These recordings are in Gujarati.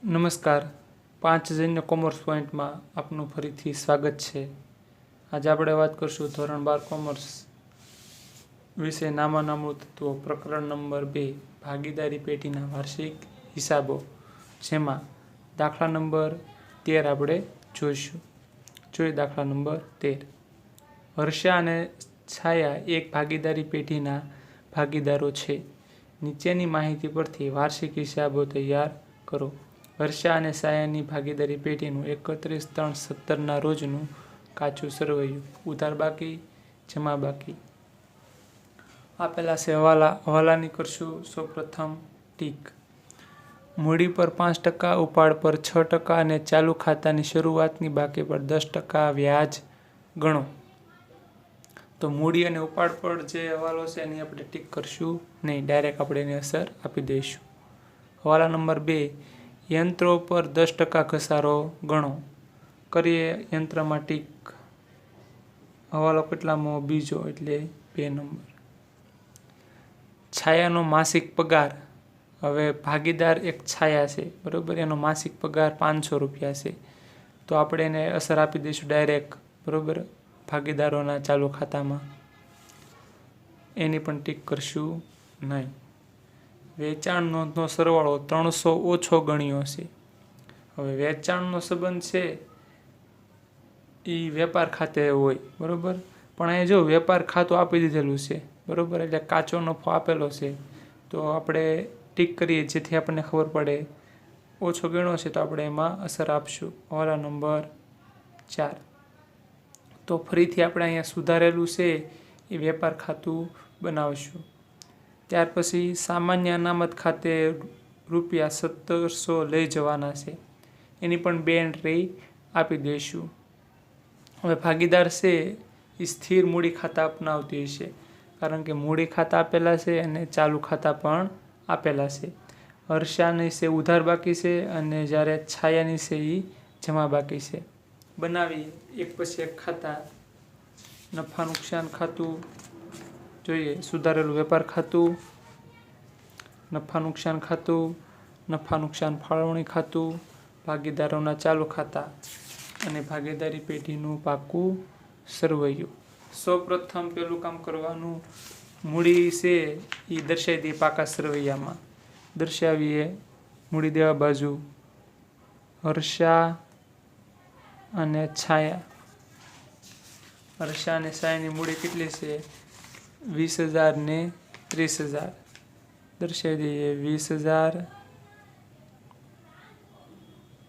નમસ્કાર, 5 કોમર્સ પોઈન્ટમાં આપનું ફરીથી સ્વાગત છે। આજે આપણે વાત કરશું ધોરણ 12 કોમર્સ વિશે નામાના મૂળ તત્વો પ્રકરણ નંબર 2 ભાગીદારી પેઢીના વાર્ષિક હિસાબો, જેમાં દાખલા નંબર 13 આપણે જોઈશું। જોઈએ દાખલા નંબર 13। હર્ષા અને છાયા એક ભાગીદારી પેઢીના ભાગીદારો છે। નીચેની માહિતી પરથી વાર્ષિક હિસાબો તૈયાર કરો। હર્ષા અને છાયાની ભાગીદારી પેઢીનું 31/3/17 રોજનું કાચું સરવૈયું, ઉધાર બાકી, જમા બાકી આપેલા છે। હવાલાની કરશું। સૌપ્રથમ ટીક। મૂડી પર 5%, ઉપાડ પર 6% અને ચાલુ ખાતાની શરૂઆતની બાકી પર 10% વ્યાજ ગણો। તો મૂડી અને ઉપાડ પર જે હવાલો છે એની આપણે ટીક કરશું નહીં, ડાયરેક્ટ આપણે એની અસર આપી દઈશું। હવાલા નંબર 2, યંત્રો પર 10% ઘસારો ગણો। કરીએ યંત્રમાં ટીક। હવાલો કેટલામો? બીજો, એટલે 2 નંબર। છાયાનો માસિક પગાર। હવે ભાગીદાર એક છાયા છે, બરોબર, એનો માસિક પગાર 500 રૂપિયા છે, તો આપણે એને અસર આપી દઈશું ડાયરેક્ટ, બરોબર, ભાગીદારોના ચાલુ ખાતામાં। એની પણ ટીક કરશું નહીં। વેચાણ નોંધનો સરવાળો 300 ઓછો ગણ્યો છે। હવે વેચાણનો સંબંધ છે એ વેપાર ખાતે હોય, બરોબર, પણ અહીં જો વેપાર ખાતું આપી દીધેલું છે, બરોબર, એટલે કાચો નફો આપેલો છે, તો આપણે ટીક કરીએ જેથી આપણને ખબર પડે ઓછો ગણ્યો છે, તો આપણે એમાં અસર આપશું। હવાલા નંબર 4, તો ફરીથી આપણે અહીંયા સુધારેલું છે એ વેપાર ખાતું બનાવશું। ત્યાર પછી સામાન્ય અનામત ખાતે રૂપિયા 1700 લઈ જવાના છે, એની પણ 2 એન્ટ્રી આપી દઈશું। હવે ભાગીદાર છે એ સ્થિર મૂડી ખાતા અપનાવતી હશે, કારણ કે મૂડી ખાતા આપેલા છે અને ચાલુ ખાતા પણ આપેલા છે। હર્ષાની છે ઉધાર બાકી છે અને જ્યારે છાયાની છે એ જમા બાકી છે। બનાવી એક પછી એક ખાતા। નફા નુકસાન ખાતું જોઈએ, સુધારેલું વેપાર ખાતું, નફા નુકસાન ખાતું, નફા નુકસાન ફાળવણી ખાતું, ભાગીદારોના ચાલુ ખાતા અને ભાગીદારી પેઢીનું પાકું સરવૈયું। સૌપ્રથમ પેલું કામ કરવાનું, મૂડી છે એ દર્શાવી દઈએ પાકા સરવૈયામાં। દર્શાવીએ મૂડી દેવા બાજુ હર્ષા અને છાયા। હર્ષા અને છાયાની મૂડી કેટલી છે? 20,000 ને 30,000। દર્શાવી દઈએ 20,000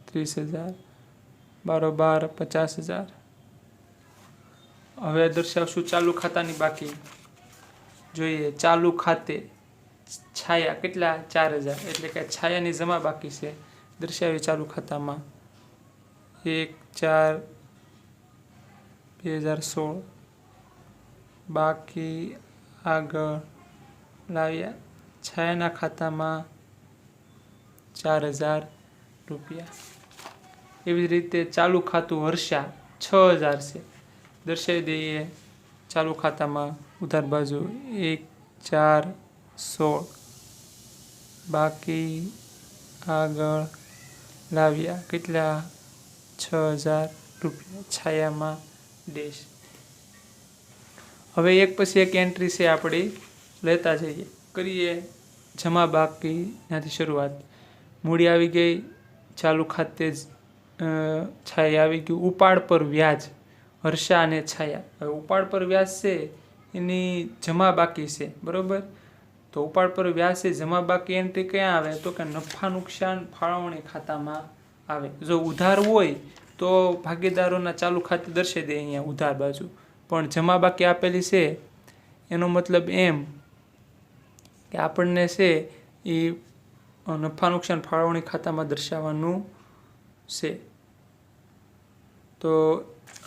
30,000 બારોબાર 50,000। હવે દર્શાવશું ચાલુ ખાતાની બાકી। જોઈએ ચાલુ ખાતે છાયા કેટલા? 4,000, એટલે કે છાયાની જમા બાકી છે। દર્શાવી ચાલુ ખાતામાં 1/4/2016 બાકી આગળ લાવ્યા। છાયાના ખાતામાં 4,000 રૂપિયા। એવી જ રીતે ચાલુ ખાતું હર્ષા 6,000 છે, દર્શાવી દઈએ ચાલુ ખાતામાં ઉધાર બાજુ 1/4/16 બાકી આગળ લાવ્યા। કેટલા? 6,000 રૂપિયા। છાયામાં ડેશ। હવે એક પછી એક એન્ટ્રી છે આપણી લેતા જઈએ। કરીએ જમા બાકી, ત્યાંથી શરૂઆત। મૂડી આવી ગઈ, ચાલુ ખાતે છાયા આવી ગયું। ઉપાડ પર વ્યાજ હર્ષા અને છાયા। હવે ઉપાડ પર વ્યાજ છે એની જમા બાકી છે, બરોબર, તો ઉપાડ પર વ્યાજ છે જમા બાકી એન્ટ્રી ક્યાં આવે? તો કે નફા નુકસાન ફાળવણી ખાતામાં આવે। જો ઉધાર હોય તો ભાગીદારોના ચાલુ ખાતે દર્શાવી દે અહીંયા ઉધાર બાજુ, પણ જમા બાકી આપેલી છે એનો મતલબ એમ કે આપણને છે એ નફા નુકસાન ફાળવણી ખાતામાં દર્શાવવાનું છે। તો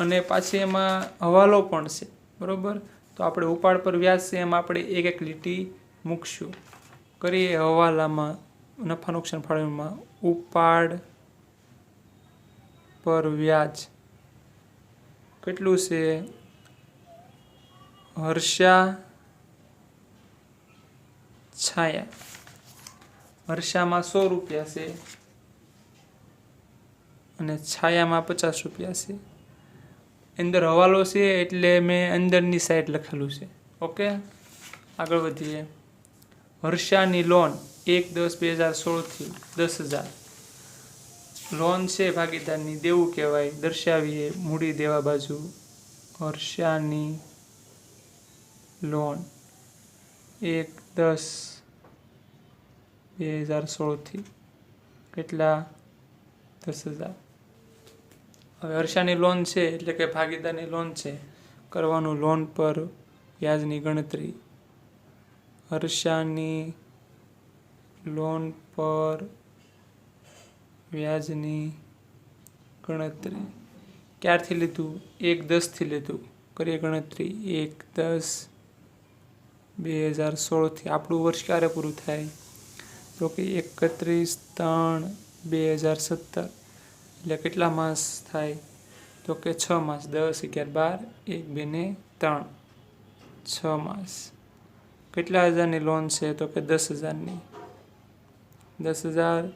અને પાછી એમાં હવાલો પણ છે, બરોબર, તો આપણે ઉપાડ પર વ્યાજ છે એમાં આપણે એક એક લીટી મૂકશું। કરીએ હવાલામાં નફા નુકસાન ફાળવણીમાં ઉપાડ પર વ્યાજ કેટલું છે? હર્ષા છાયા। હર્ષામાં 100 રૂપિયા છે, અને છાયામાં 50 રૂપિયા છે. અંદર હવાલો છે એટલે મેં અંદરની સાઈડ લખેલું છે. ઓકે, આગળ વધીએ. હર્ષાની લોન 1/10/2016 થી 10,000. લોન છે ભાગીદારની, દેવું કહેવાય. દર્શાવીએ મૂડી દેવા બાજુ. હર્ષાની લોન 1/10/2016 થી કેટલા? 10,000. હવે હર્ષાની લોન છે એટલે કે ભાગીદારની લોન છે, કરવાનું લોન પર વ્યાજની ગણતરી. હર્ષાની લોન પર વ્યાજની ગણતરી ક્યારથી લીધું? 1/10 થી લીધું. કરીએ ગણતરી. 1/10/2016 થી. આપણું વર્ષ ક્યારે પૂરું થાય? તો કે 31/3/2017. એટલે કેટલા માસ થાય? તો કે 6 માસ. 10, 11, 12, 1, 2 ને 3, 6 માસ. કેટલા હજારની લોન છે? તો કે 10,000ની. 10,000,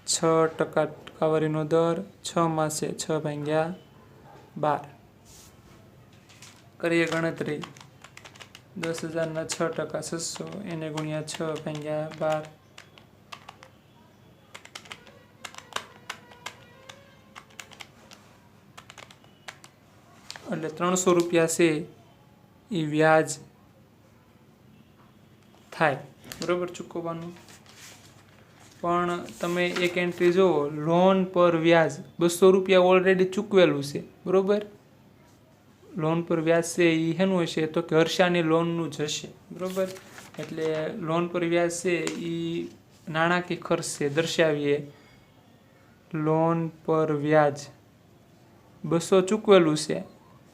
6% ટકાવારીનો દર, 6 માસ છે, 6/12. કરીએ ગણતરી. 10,000ના 6% 600, એને ગુણ્યા 6/12. એટલે 300 રૂપિયા છે એ વ્યાજ થાય, બરોબર, ચૂકવવાનું. પણ તમે એક એન્ટ્રી જુઓ, લોન પર વ્યાજ 200 રૂપિયા ઓલરેડી ચૂકવેલું છે, બરોબર. લોન પર વ્યાજ છે એ શેનું હશે? તો કે હર્ષાની લોનનું જ હશે, બરોબર. એટલે લોન પર વ્યાજ છે એ નાણાકીય ખર્ચ છે. દર્શાવીએ લોન પર વ્યાજ 200 ચૂકવેલું છે.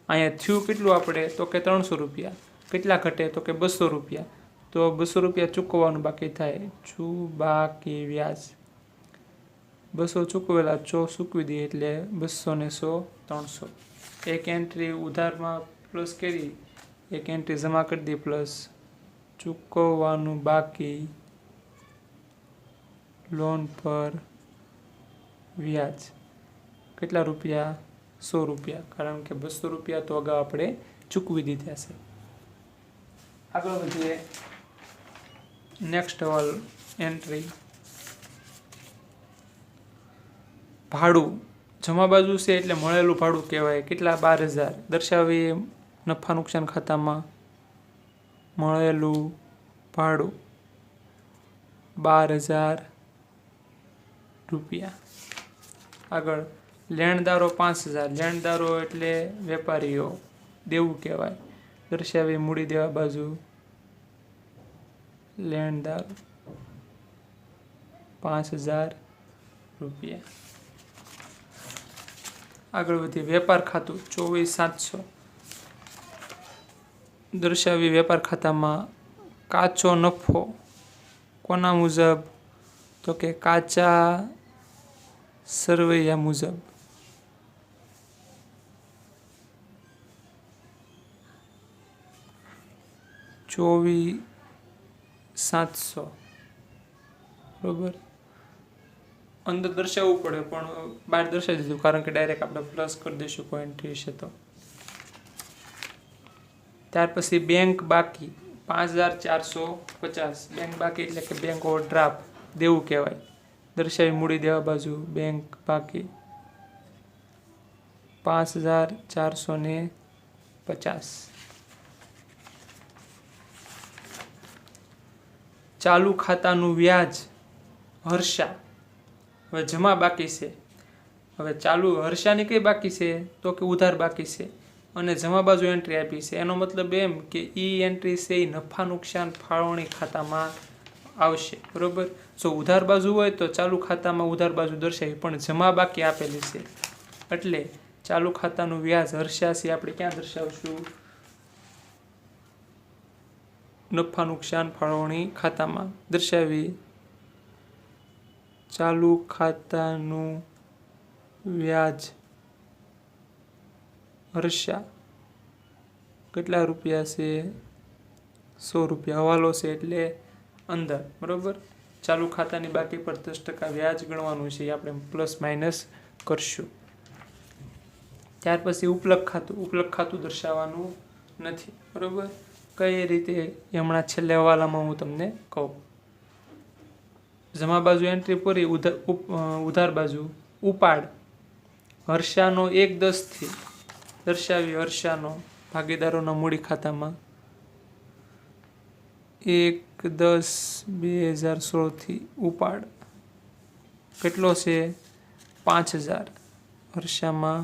અહીંયા થયું કેટલું આપણે? તો કે 300 રૂપિયા. કેટલા ઘટે? તો કે 200 રૂપિયા. તો 200 રૂપિયા ચૂકવવાનું બાકી થાય. બાકી વ્યાજ 200 ચૂકવેલા, ચૂકવી દઈએ એટલે 200 ને 100, 300. એક એન્ટ્રી ઉધારમાં પ્લસ કરી, એક એન્ટ્રી જમા કરી દઈએ પ્લસ. ચૂકવવાનું બાકી લોન પર વ્યાજ કેટલા રૂપિયા? 100 રૂપિયા. કારણ કે 200 રૂપિયા તો અગાઉ આપણે ચૂકવી દીધા છે. આગળ વધીએ. નેક્સ્ટ એન્ટ્રી, ભાડું. જમા બાજુ છે એટલે મળેલું ભાડું કહેવાય. કેટલા? 12,000. દર્શાવીએ નફા નુકસાન ખાતામાં મળેલું ભાડું 12,000 રૂપિયા. આગળ, લેણદારો 5,000. લેણદારો એટલે વેપારીઓ, દેવું કહેવાય. દર્શાવીએ મૂડી દેવા બાજુ. લેણદારો 5,000 રૂપિયા. આગળ વધીએ. વેપાર ખાતું 24,700. દર્શાવી વેપાર ખાતામાં કાચો નફો કોના મુજબ? તો કે કાચા સરવૈયા મુજબ. 24,700, બરોબર. અંદર દર્શાવવું પડે પણ બહાર દર્શાવી દીધું, કારણ કે ડાયરેક્ટ આપણે પ્લસ કરી દઈશું કોઈ એન્ટ્રી છે તો. ત્યાર પછી બેંક બાકી 5,450. બેંક બાકી એટલે કે બેંક ઓવરડ્રાફ્ટ, દેવું કહેવાય. દર્શાવી મૂડી દેવા બાજુ. બેંક બાકી 5,450. ચાલુ ખાતાનું વ્યાજ હર્ષા. હવે જમા બાકી છે. હવે ચાલુ હર્ષાની કઈ બાકી છે? તો કે ઉધાર બાકી છે, અને જમા બાજુ એન્ટ્રી આપી છે. એનો મતલબ એમ કે એન્ટ્રી છે એ નફા નુકસાન ફાળવણી ખાતામાં આવશે, બરોબર. જો ઉધાર બાજુ હોય તો ચાલુ ખાતામાં ઉધાર બાજુ દર્શાવી, પણ જમા બાકી આપેલી છે એટલે ચાલુ ખાતાનું વ્યાજ હર્ષા છે આપણે ક્યાં દર્શાવશું? નફા નુકસાન ફાળવણી ખાતામાં. દર્શાવી ચાલુ ખાતાનું વ્યાજ હર્ષા કેટલા રૂપિયા છે? 100 રૂપિયા. હવાલો છે એટલે અંદર, બરોબર. ચાલુ ખાતાની બાકી પર 10% વ્યાજ ગણવાનું છે, એ આપણે પ્લસ માઇનસ કરશું. ત્યાર પછી ઉપલક ખાતું દર્શાવવાનું નથી. બરોબર, કઈ રીતે એ હમણાં છેલ્લે હવાલામાં હું તમને કહું. જમા બાજુ એન્ટ્રી પૂરી, ઉધાર બાજુ ઉપાડ. હર્ષાનો 1/10 દર્શાવી. હર્ષાનો ભાગીદારોના મૂડી ખાતામાં 1/10/2016 ઉપાડ કેટલો છે? 5000. હર્ષામાં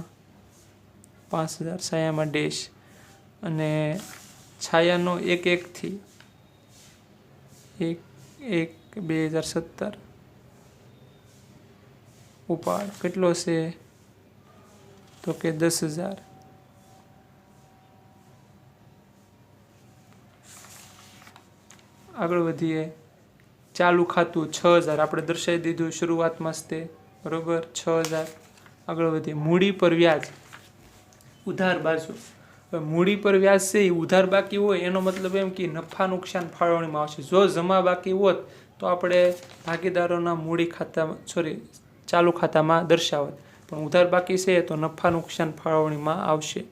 5000, છાયામાં ડેશ. અને છાયાનો 1/1/2017 ઉપાડ કેટલો છે? તો કે 10,000. આગળ વધીએ. ચાલુ ખાતું 6,000 આપણે દર્શાવી દીધું શરૂઆતમાં જ તે. બરોબર, 6,000. આગળ વધીએ. મૂડી પર વ્યાજ, ઉધાર બાજુ. મૂડી પર વ્યાજ છે એ ઉધાર બાકી હોય એનો મતલબ એમ કે નફા નુકસાન ફાળવણીમાં આવશે. જો જમા બાકી હોત તો આપણે ભાગીદારોના મૂડી ખાતામાં ચાલુ ખાતામાં દર્શાવત, પણ ઉધાર બાકી છે તો નફા નુકસાન ફાળવણીમાં આવશે.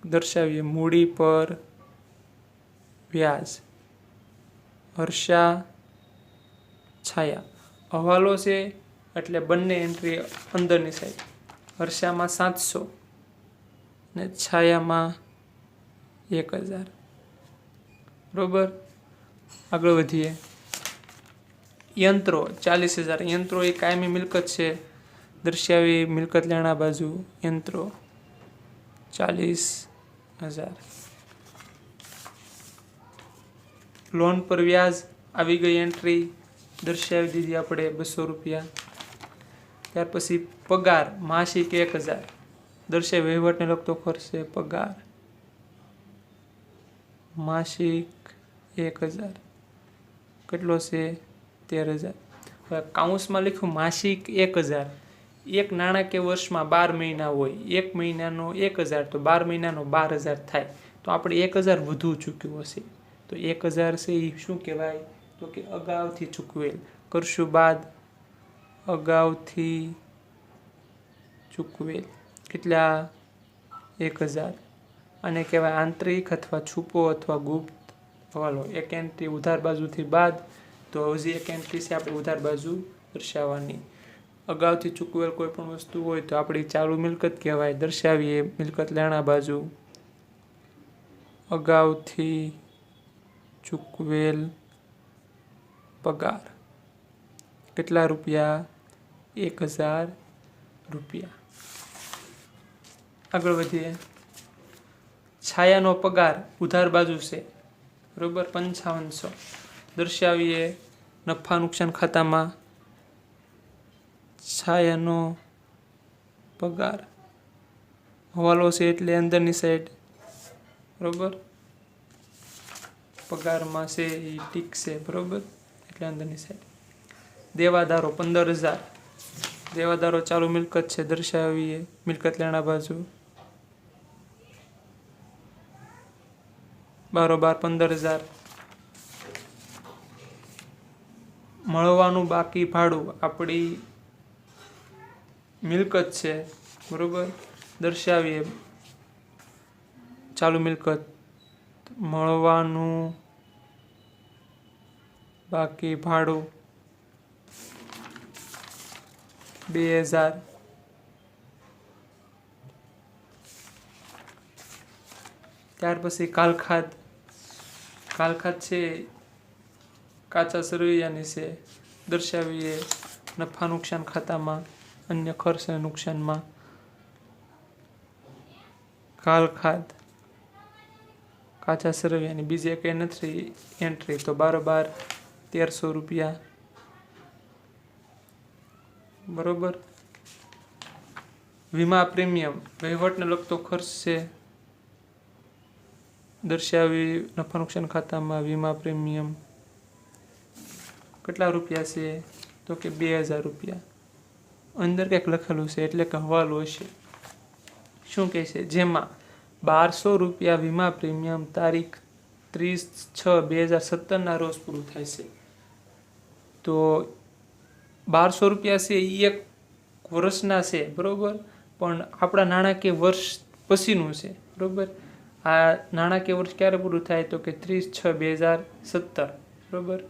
દર્શાવીએ. મૂડી પર વ્યાજ, હર્ષા, છાયા. હવાલો છે એટલે બંને એન્ટ્રી અંદરની સાઈડ. હર્ષામાં 700 ને છાયામાં 1,000. બરોબર, આગળ વધીએ. યંત્રો 40,000. યંત્રો એ કાયમી મિલકત છે, દર્શાવી. મિલકત લેણા બાજુ યંત્રો 40,000. લોન પર વ્યાજ આવી ગઈ એન્ટ્રી, દર્શાવી દીધી આપણે 200 રૂપિયા. ત્યાર પછી પગાર માસિક 1,000 દર્શાવી. વહીવટને લગતો ખર્ચ છે પગાર માસિક 1,000 કેટલો છે? 13,000. હવે કાઉન્સમાં લખ્યું માસિક 1,000. એક નાણાકીય વર્ષમાં 12 મહિના હોય, એક મહિનાનો 1,000 તો 12 મહિનાનો 12,000 થાય. તો આપણે 1,000 વધુ ચૂક્યું હશે, તો 1,000 છે એ શું કહેવાય? તો કે અગાઉથી ચૂકવેલ. કરશું બાદ અગાઉથી ચૂકવેલ. કેટલા? 1,000. આને કહેવાય આંતરિક અથવા છુપો અથવા ગુપ્ત હવાલો. એક એન્ટ્રી ઉધાર બાજુથી બાદ, તો હજી એક એન્ટ્રી છે આપણે ઉધાર બાજુ દર્શાવવાની. અગાઉથી ચૂકવેલ કોઈ પણ વસ્તુ હોય તો આપણી ચાલુ મિલકત કહેવાય, દર્શાવીએ. મિલકત લેણા બાજુ અગાઉથી ચૂકવેલ પગાર કેટલા રૂપિયા? 1,000 રૂપિયા. આગળ વધીએ. છાયાનો પગાર ઉધાર બાજુ છે, બરોબર, 5500 દર્શાવીએ. નફા નુકસાન ખાતામાં છાયાનો પગાર હવાલો છે એટલે અંદરની સાઈડ. બરોબર, પગારમાં છે એ ટીક છે, બરોબર, એટલે અંદરની સાઈડ. દેવાદારો 15,000. દેવાદારો ચાલુ મિલકત છે, દર્શાવીએ. મિલકત લેણા બાજુ બારોબાર 15,000. મળવાનું બાકી ભાડું આપણી મિલકત છે, બરોબર, દર્શાવીએ. ચાલુ મિલકત મળવાનું બાકી ભાડું 2,000. ત્યાર પછી કાલખાદ છે કાચા સરવૈયાની છે, દર્શાવીએ. નફા નુકસાન ખાતામાં અન્ય ખર્ચ અને નુકસાનમાં કાલખાદ કાચા સરવૈયાની બીજી એક નથી એન્ટ્રી, તો બારોબાર 1,300 રૂપિયા. બરોબર. વીમા પ્રીમિયમ વહીવટને લગતો ખર્ચ છે, દર્શાવી. નફા નુકસાન ખાતામાં વીમા પ્રીમિયમ કેટલા રૂપિયા છે? તો કે 2,000 રૂપિયા. અંદર કંઈક લખેલું છે એટલે કે હવાલો હશે. શું કહે છે? જેમાં 1,200 રૂપિયા વીમા પ્રીમિયમ તારીખ 30/6/2017 રોજ પૂરું થાય છે. તો 1200 રૂપિયા છે એ એક વર્ષના છે, બરાબર, પણ આપણા નાણાકીય વર્ષ પછીનું છે, બરાબર. આ નાણાકીય વર્ષ ક્યારે પૂરું થાય? તો કે 30/6/2017, બરાબર.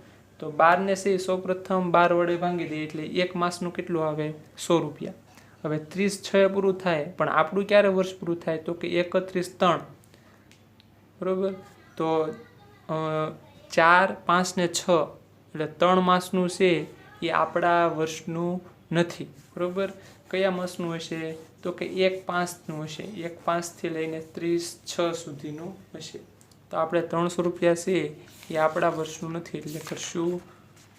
તો 12 ને છે સૌપ્રથમ 12 વડે ભાંગી દઈએ એટલે એક માસનું કેટલું આવે? 100 રૂપિયા. હવે 30/6 પૂરું થાય, પણ આપણું ક્યારે વર્ષ પૂરું થાય? તો કે 31/3, બરાબર. તો 4, 5 ને 6 એટલે 3 માસનું છે એ આપણા વર્ષનું નથી, બરાબર. કયા માસનું હશે? તો કે 1/5નું હશે. 1/5થી લઈને 30/6 સુધીનું હશે. તો આપણે 300 રૂપિયા છે એ આપણા વર્ષનું નથી, એટલે કરશું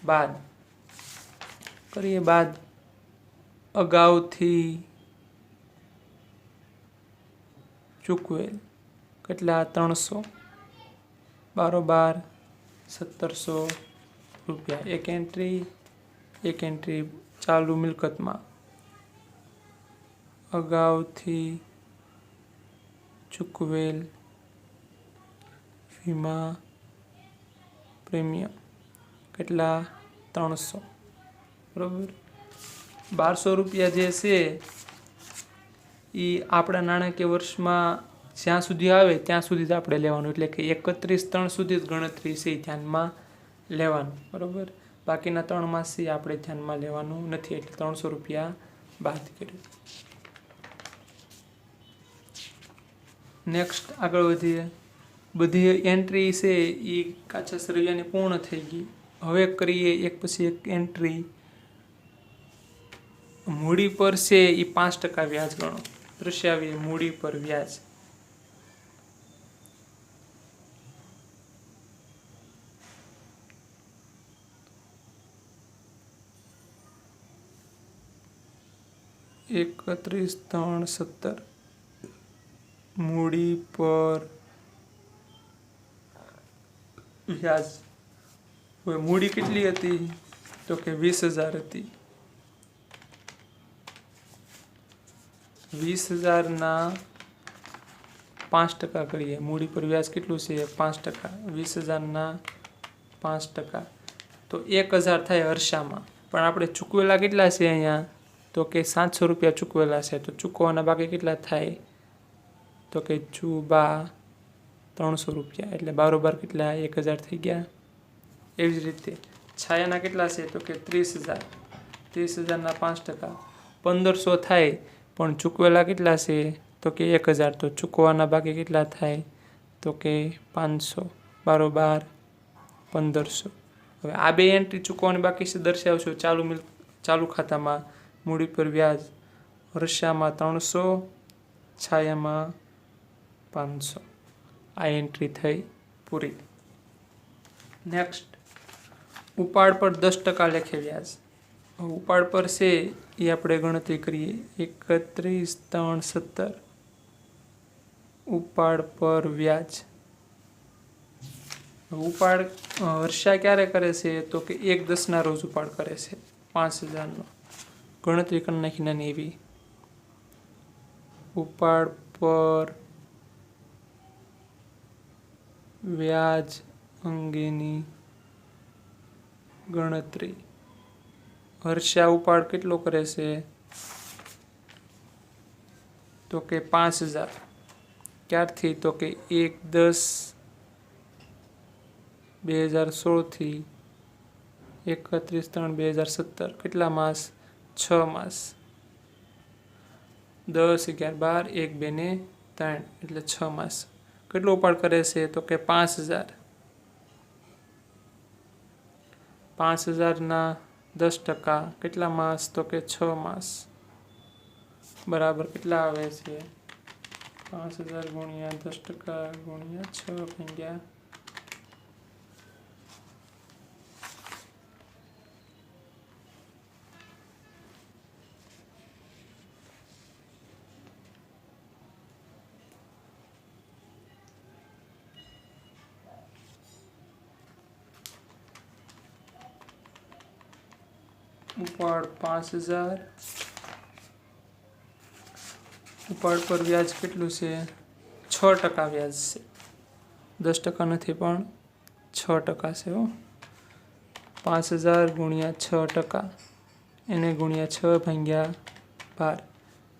બાદ. કરીએ બાદ. અગાઉથી ચૂકવેલ કેટલા? 300, 12 1700 રૂપિયા. એક એન્ટ્રી ચાલુ મિલકતમાં અગાઉથી ચૂકવેલ વીમા પ્રીમિયમ કેટલા? 300, બરાબર. 1200 રૂપિયા જે છે એ આપણા નાણાકીય વર્ષમાં જ્યાં સુધી આવે ત્યાં સુધી જ આપણે લેવાનું, એટલે કે 31/3 સુધી જ ગણતરી છે ધ્યાનમાં લેવાનું, બરાબર. બાકીના 3 માસ છે આપણે ધ્યાનમાં લેવાનું નથી, એટલે 300 રૂપિયા બાદ કર્યું. નેક્સ્ટ આગળ વધીએ. બધી એન્ટ્રી છે એ કાચા સરવૈયાની પૂર્ણ થઈ ગઈ. હવે કરીએ એક પછી એક એન્ટ્રી. મૂડી પર છે એ 5% વ્યાજ ગણો. દર્શાવીએ મૂડી પર વ્યાજ. ₹31,317 મૂડી પર વ્યાજ. હવે મૂડી કેટલી હતી? તો કે 20,000 હતી. 20,000ના 5% કરીએ. મૂડી પર વ્યાજ કેટલું છે? 5%. 20,000ના 5%. તો 1,000 થાય હર્ષામાં. પણ આપણે ચૂકવેલા કેટલા છે અહીંયા? તો કે 700 રૂપિયા ચૂકવેલા છે. તો ચૂકવવાના બાકી કેટલા થાય? તો કે 300 રૂપિયા. એટલે બારોબાર કેટલા? 1,000 થઈ ગયા. એવી જ રીતે છાયાના કેટલા છે? તો કે 30,000. 30,000ના 5%. 1,500 થાય, પણ ચૂકવેલા કેટલા છે? તો કે 1,000. તો ચૂકવવાના બાકી કેટલા થાય? તો કે 500. બારોબાર 1,500. હવે આ બે એન્ટ્રી ચૂકવવાની બાકી છે દર્શાવશો ચાલુ ખાતામાં. મૂડી પર વ્યાજ હર્ષામાં 300, છાયામાં 500. આ એન્ટ્રી થઈ પૂરી. નેક્સ્ટ, ઉપાડ પર 10% લેખે વ્યાજ. ઉપાડ પર છે એ આપણે ગણતરી કરીએ. 31,317 ઉપાડ પર વ્યાજ. ઉપાડ હર્ષા ક્યારે કરે છે? તો કે 1/10ના રોજ ઉપાડ કરે છે 5,000નો. ગણતરી કરી નાખી નાની એવી. ઉપાડ પર વ્યાજ અંગેની ગણતરી. હર્ષા ઉપાડ કેટલો કરે છે? તો કે 5,000. ક્યારથી? તો કે 1/10/2016 થી 31/3/2017. કેટલા માસ? 6 માસ. 10, 11, 12, 1, 2 ને 3 એટલે 6 માસ. કેટલો ઉપાડ કરે છે? તો કે 5,000. 5,000ના 10% કેટલા માસ? તો કે 6 માસ. બરાબર કેટલા આવે છે? 5,000 ગુણ્યા 10% ગુણ્યા 6 ભાગ્યા ઉપાડ 5,000. ઉપાડ પર વ્યાજ કેટલું છે? 6% વ્યાજ છે. 10% નથી પણ 6% છે. 5000 ગુણ્યા 6%, એને ગુણ્યા 6/12,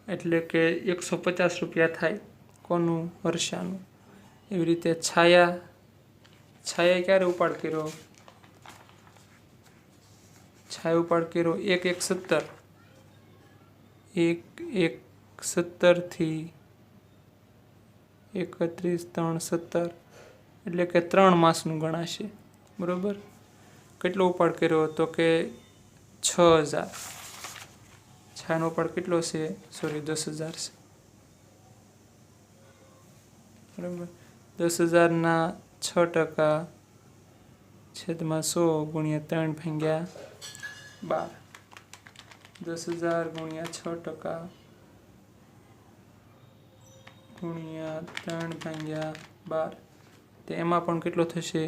એટલે કે 150 રૂપિયા થાય. કોનું? હર્ષાનું. એવી રીતે છાયાએ ક્યારે ઉપાડ કર્યો? છાયા ઉપાડ કર્યો 1/17, 1/17 થી 31/3/17, એટલે કે 3 માસનું ગણાશે. બરોબર. કેટલો ઉપાડ કર્યો? તો કે 6000. છાયાનો ઉપાડ કેટલો છે? 10,000 છે. બરાબર. 10,000 6% છેદમાં 100 ગુણ્યા 3/12. 10,000 ગુણ્યા 6% ગુણ્યા 3/12, તે એમાં પણ કેટલો થશે?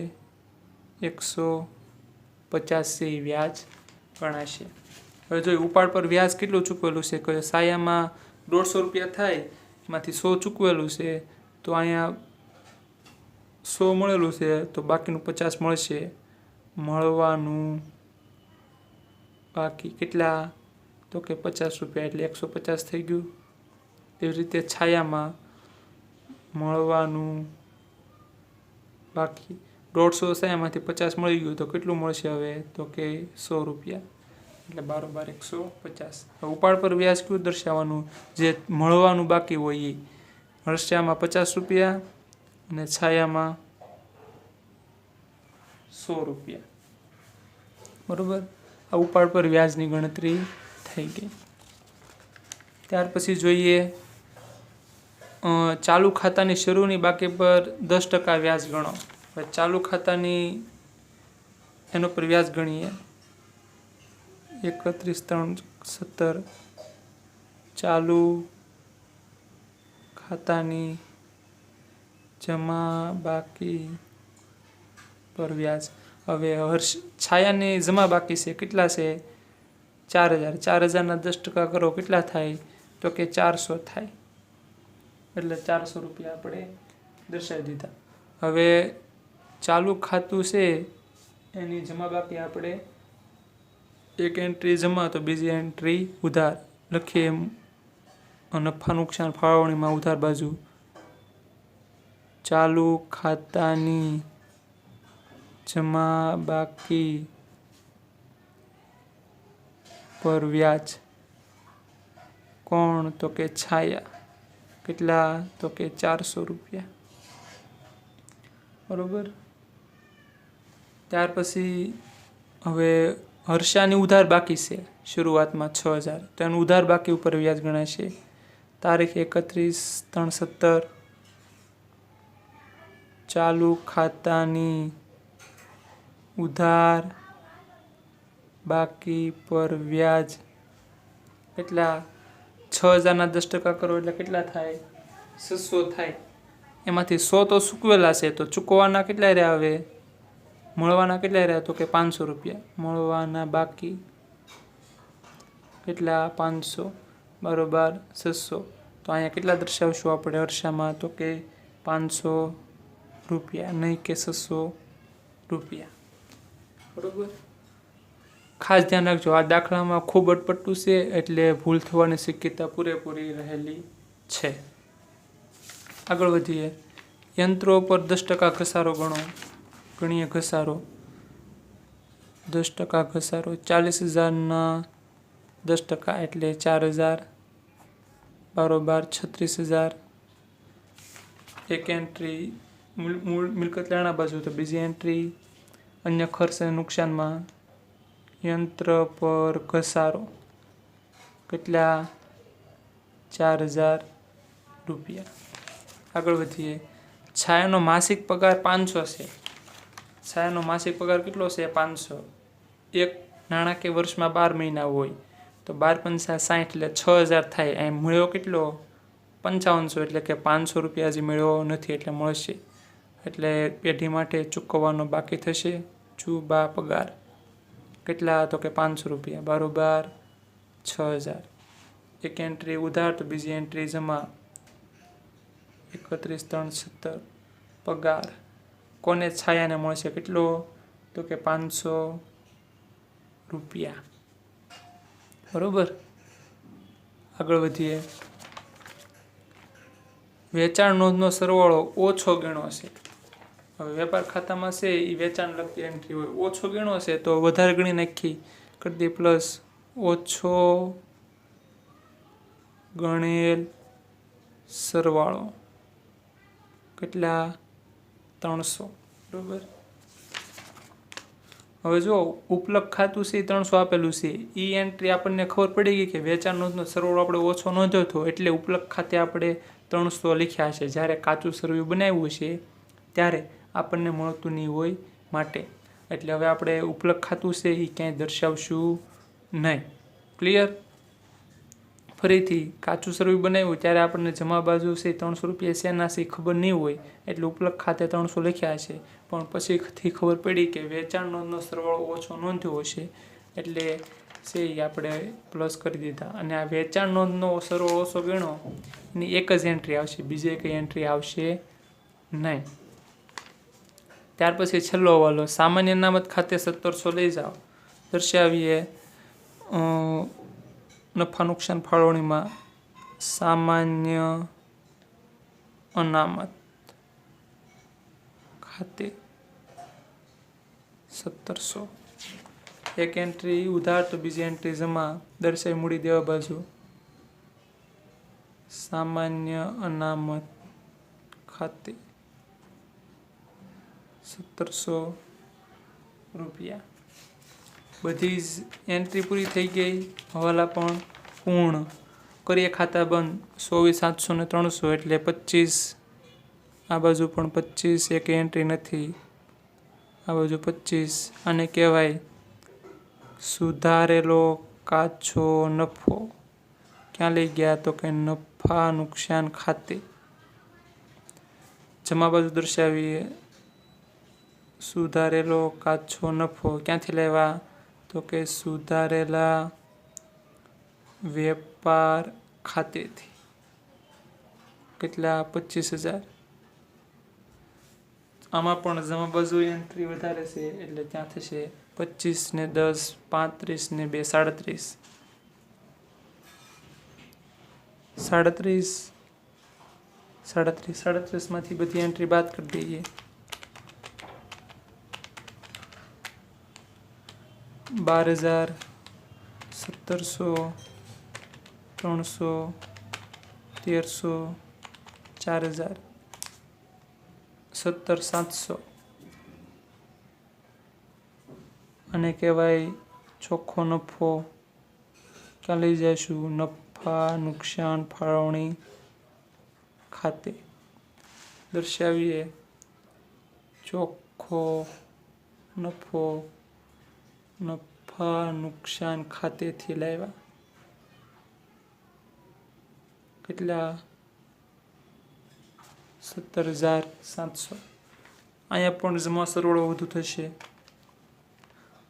150 વ્યાજ ગણાશે. હવે જો ઉપાડ પર વ્યાજ કેટલું ચૂકવેલું છે? કે સાયામાં 150 રૂપિયા થાય, એમાંથી 100 ચૂકવેલું છે, તો અહીંયા 100 મળેલું છે, તો બાકીનું 50 મળશે. મળવાનું બાકી કેટલા? તો કે 50 રૂપિયા, એટલે 150 થઈ ગયું. તેવી રીતે છાયામાં મળવાનું બાકી 150 છાયામાંથી 50 મળી ગયું, તો કેટલું મળશે હવે? તો કે 100 રૂપિયા, એટલે 150. ઉપાડ પર વ્યાજ કયું દર્શાવવાનું? જે મળવાનું બાકી હોય એ. હર્ષામાં 50 રૂપિયા અને છાયામાં 100 રૂપિયા. બરોબર. આ ઉપાડ પર વ્યાજની ગણતરી થઈ ગઈ. ત્યાર પછી જોઈએ ચાલુ ખાતાની શરૂની બાકી પર 10% વ્યાજ ગણો. હવે ચાલુ ખાતાની એનો પર વ્યાજ ગણીએ. 31/3/17 ચાલુ ખાતાની જમા બાકી પર વ્યાજ. હવે છાયાની જમા બાકી છે, કેટલા છે? 4,000. 4,000 10% કરો, કેટલા થાય? તો કે 400 થાય. એટલે 400 રૂપિયા આપણે દર્શાવી દીધા. હવે ચાલુ ખાતું છે એની જમા બાકી આપણે એક એન્ટ્રી જમા, તો બીજી એન્ટ્રી ઉધાર લખીએ. નફા નુકસાન ફાળવણીમાં ઉધાર બાજુ. ચાલુ ખાતાની જમા બાકી પર વ્યાજ. કોણ? તો કે છાયા. કેટલા? તો કે 400 રૂપિયા. બરોબર. ત્યાર પછી હવે હર્ષાની ઉધાર બાકી છે શરૂઆતમાં 6,000, તો એનું ઉધાર બાકી ઉપર વ્યાજ ગણાશે. તારીખ 31/3/17 ચાલુ ખાતાની ઉધાર બાકી પર વ્યાજ કેટલા? 6,000 10% કરો, એટલે કેટલા થાય? 600 થાય. એમાંથી 100 તો ચૂકવેલા છે, તો ચૂકવવાના કેટલા રહ્યા? હવે મળવાના કેટલા રહ્યા? તો કે 500 રૂપિયા. મળવાના બાકી કેટલા? 500 બરોબર 600. તો અહીંયા કેટલા દર્શાવશું આપણે હર્ષામાં? તો કે 500 રૂપિયા, નહીં કે 600 રૂપિયા. બરોબર. ખાસ ધ્યાન રાખજો, આ દાખલામાં ખૂબ અટપટું છે, એટલે ભૂલ થવાની શક્યતા પૂરેપૂરી રહેલી છે. આગળ વધીએ. યંત્રો પર 10% ઘસારો ગણો. ગણીએ ઘસારો. 10% ઘસારો. 40,000 10% એટલે 4,000 બરોબર 36,000. એક એન્ટ્રી મિલકત લેણા બાજુ, તો બીજી એન્ટ્રી અન્ય ખર્ચ અને નુકસાનમાં યંત્ર પર ઘસારો કેટલા? 4,000 રૂપિયા. આગળ વધીએ. છાયાનો માસિક પગાર 500 છે. છાયાનો માસિક પગાર કેટલો છે? 500. એક નાણાકીય વર્ષમાં 12 મહિના હોય, તો 12 × 5 = 60, એટલે 6,000 થાય. એમ મળ્યો કેટલો? 5500, એટલે કે 500 રૂપિયા હજી મળ્યો નથી, એટલે મળશે. એટલે પેઢી માટે ચૂકવવાનો બાકી થશે જુબા પગાર કેટલા? તો કે 500 રૂપિયા બરોબર 6,000. એક એન્ટ્રી ઉધાર, તો બીજી એન્ટ્રી જમા. 31/3/17 પગાર કોને? છાયાને મળશે કેટલો? તો કે 500 રૂપિયા। બરોબર, આગળ વધીએ। વેચાણ નોંધનો સરવાળો ઓછો ગણો છે। હવે વેપાર ખાતામાં છે એ વેચાણ લગતી એન્ટ્રી હોય, ઓછો ગણો છે તો વધારે ગણી નાખી, કરી દઈએ પ્લસ ઓછો ગણેલ સરવાળો કેટલા 300। બરોબર, હવે જો ઉપલબ્ધ ખાતું છે 300 આપેલું છે, એ એન્ટ્રી આપણને ખબર પડી ગઈ કે વેચાણ નોંધનો સરવાળો આપણે ઓછો નોંધ્યો હતો એટલે ઉપલબ્ધ ખાતે આપણે 300 લખ્યા છે। જ્યારે કાચું સરવૈયું બનાવ્યું છે ત્યારે આપણને મળતું નહીં હોય માટે, એટલે હવે આપણે ઉપલબ્ધ ખાતું છે એ ક્યાંય દર્શાવશું નહીં। ક્લિયર? ફરીથી કાચું સરવૈયું બનાવ્યું ત્યારે આપણને જમા બાજુ છે 300 રૂપિયા શેના છે ખબર નહીં હોય એટલે ઉપલબ્ધ ખાતે 300 લખ્યા છે, પણ પછીથી ખબર પડી કે વેચાણ નોંધનો સરવાળો ઓછો નોંધ્યો હશે એટલે છે એ આપણે પ્લસ કરી દીધા, અને આ વેચાણ નોંધનો સરવાળો ઓછો ગણો એની એક જ એન્ટ્રી આવશે, બીજી કંઈ એન્ટ્રી આવશે નહીં। ત્યાર પછી છેલ્લો હવાલો, સામાન્ય અનામત ખાતે 1700 લઈ જાઓ। દર્શાવીએ નફા નુકસાન ફાળવણીમાં સામાન્ય અનામત ખાતે 1700, એક એન્ટ્રી ઉધાર તો બીજી એન્ટ્રી જમા। દર્શાવી મૂડી દેવા બાજુ સામાન્ય અનામત ખાતે 1700 રૂપિયા। બધી જ એન્ટ્રી પૂરી થઈ ગઈ, હવાલા પણ પૂર્ણ કરીએ। ખાતા બંધ 24 700 ને 300 એટલે 25, આ બાજુ પણ 25, એક એન્ટ્રી નથી, આ બાજુ 25। આને કહેવાય સુધારેલો કાચો નફો। ક્યાં લઈ ગયા તો કે નફા નુકસાન ખાતે। જમા બાજુ દર્શાવીએ સુધારેલો કાચો નફો ક્યાંથી લેવા તો કે સુધારેલા વેપાર ખાતેથી, કેટલા 25,000। આમાં પણ જમા બાજુ એન્ટ્રી વધારે છે એટલે ત્યાં થશે 25 ને 10 35 ને 2 37 માંથી બધી એન્ટ્રી બાદ કરી દઈએ। 12,000 1700 300 1300 4,000 17,700 અને કહેવાય ચોખ્ખો નફો। ક્યાં લઈ જઈશું નફા નુકસાન ફાળવણી ખાતે। દર્શાવીએ ચોખ્ખો નફો નફા નુકસાન ખાતેથી લાવ્યા, કેટલા 17,700। અહીંયા પણ જમા સરવાળો વધુ થશે,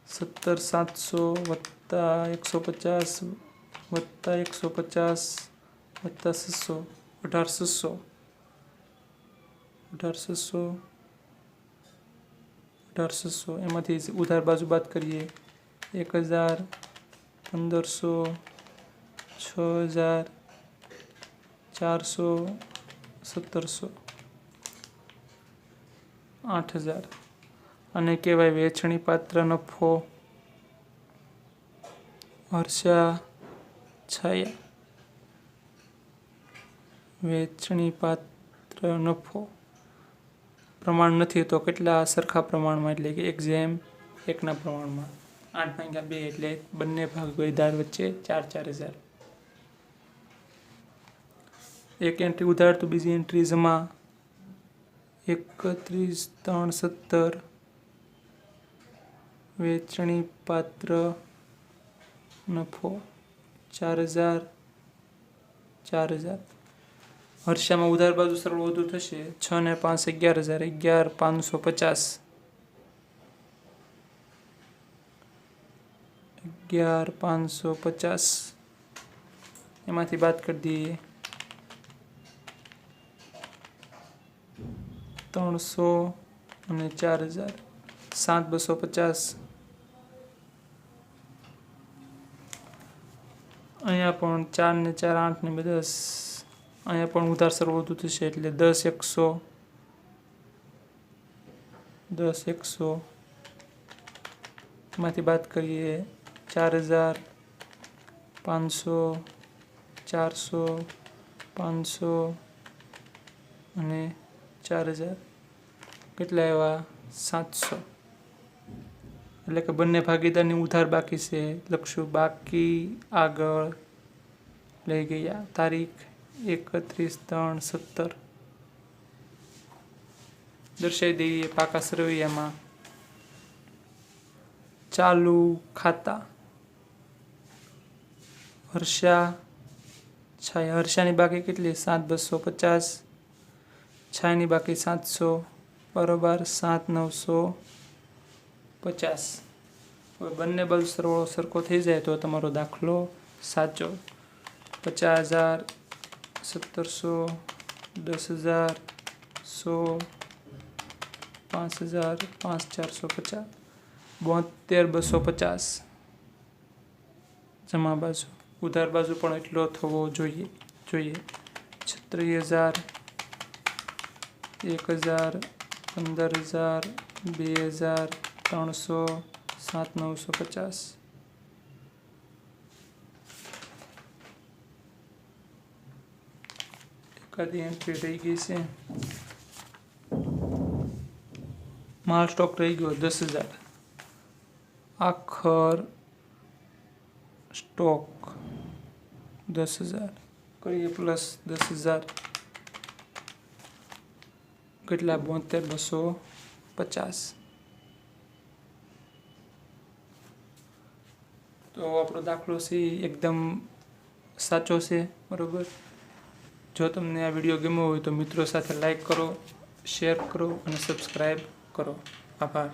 17,700 વત્તા 150 વત્તા 150 વત્તા 600 18,600 18,600 એમાંથી ઉધાર બાજુ બાદ કરીએ 1,000 1,500 6,000 400 1700 8,000 અને કહેવાય વેચણી પાત્ર નફો હર્ષા છાયા। વેચણી પાત્ર નફો પ્રમાણ નથી તો કેટલા સરખા પ્રમાણમાં એટલે કે 1:1 પ્રમાણમાં 8/2 એટલે બંને ભાગીદાર વચ્ચે 4,000। એક એન્ટ્રી ઉધાર તો બીજી એન્ટ્રી જમા 31,317 વેચણી પાત્ર નફો 4,000 4,000। હર્ષામાં ઉધાર બાજુ સરળ વધુ થશે, 6 ને 5 11,000 11,550 11,550 એમાંથી બાદ કરી દઈએ 300 અને 4,000 7,250 અહીંયા પણ 4 ને 4 8 ને 10, અહીંયા પણ ઉધાર સરવાળો થશે એટલે 10 100, 10 100 માંથી બાદ કરીએ 4000, 500, 400, 500 અને 4000, કેટલા આવ્યા? 700. એટલે કે બંને ભાગીદારની ઉધાર બાકી છે. લખશું બાકી આગળ લઈ ગયા. તારીખ 31/3/17 દર્શાવી દઈએ પાકા સરવૈયામાં. ચાલુ ખાતા હર્ષા છાયા. હર્ષાની બાકી કેટલી? 7,250. છાયાની બાકી 700 બરોબર 7,950. હવે બંને બાજુ સરવાળો સરખો થઈ જાય તો તમારો દાખલો સાચો. 50,000, 1,700, 10,000, 100, 5,000, 5,450, 72,250. જમા બાજુ ઉધાર બાજુ પણ એટલો થવો જોઈએ. 36,000, 1,000, 15,000, 2,000, 300, 7,950. એકાદી એન્ટ્રી રહી ગઈ છે. માલ સ્ટોક રહી ગયો 10,000. આખર સ્ટોક 10,000 કરીએ પ્લસ 10,000 કેટલા? 72,250. તો આપણો દાખલો છે એકદમ સાચો છે બરોબર. જો તમને આ વિડીયો ગમ્યો હોય તો મિત્રો સાથે લાઈક કરો, શેર કરો અને સબસ્ક્રાઈબ કરો. આભાર.